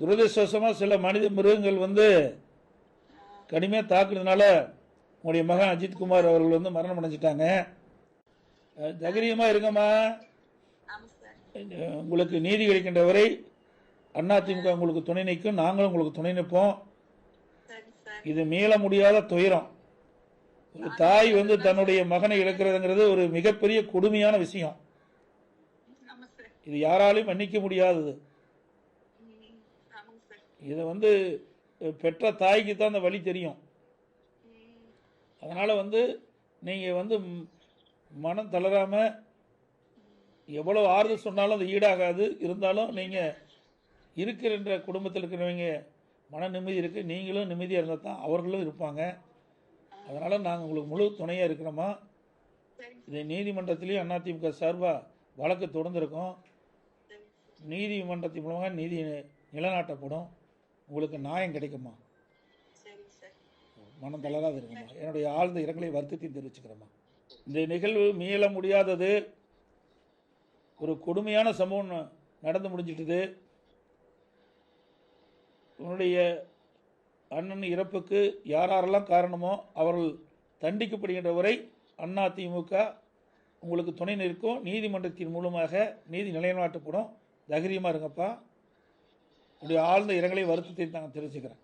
துரதிருஷ்டவசமாக சில மனித மிருகங்கள் வந்து கடுமையாக தாக்குனதுனால உங்களுடைய மகன் அஜித்குமார் அவர்கள் வந்து மரணம் அடைஞ்சிட்டாங்க. தைரியமாக இருங்கம்மா. உங்களுக்கு நீதி கிடைக்கின்ற வரை அதிமுக உங்களுக்கு துணை நிற்கும், நாங்களும் உங்களுக்கு துணை நிற்போம். இது மீள முடியாத துயரம். ஒரு தாய் வந்து தன்னுடைய மகனை இழக்கிறதுங்கிறது ஒரு மிகப்பெரிய கொடுமையான விஷயம். இது யாராலையும் மன்னிக்க முடியாதது. இதை வந்து பெற்ற தாய்க்கு தான் அந்த வழி தெரியும். அதனால வந்து நீங்க வந்து மனம் தளராம எவ்வளவு ஆறுதல் சொன்னாலும் அது ஈடாகாது. இருந்தாலும் நீங்க இருக்கிற குடும்பத்தில் இருக்கிறவங்க மன நிம்மதி இருக்கு, நீங்களும் நிம்மதியாக இருந்தால் தான் அவர்களும் இருப்பாங்க. அதனால நாங்கள் உங்களுக்கு முழு துணையாக இருக்கிறோமா. இதை நீதிமன்றத்திலேயும் அதிமுக சார்பாக வழக்கு தொடர்ந்துருக்கோம். நீதிமன்றத்தின் மூலமாக நீதி நிலநாட்டப்படும். உங்களுக்கு நியாயம் கிடைக்குமா. மனம் தளராது இருக்குமா. என்னுடைய ஆழ்ந்த இரங்கலை வருத்தத்தையும் தெரிவிச்சுக்கிறோமா. இந்த நிகழ்வு மீள முடியாதது. ஒரு கொடுமையான சம்பவம் நடந்து முடிஞ்சிட்டது. உன்னுடைய அண்ணன் இறப்புக்கு யாரெல்லாம் காரணமோ அவர்கள் தண்டிக்கப்படுகின்ற வரை அதிமுக உங்களுக்கு துணை நிற்கும். நீதிமன்றத்தின் மூலமாக நீதி நிலைநாட்டப்படும். தைரியமாக இருங்கப்பா. உடைய ஆழ்ந்த இரங்கலை வருத்தத்தை நாங்கள் தெரிவிச்சுக்கிறேன்.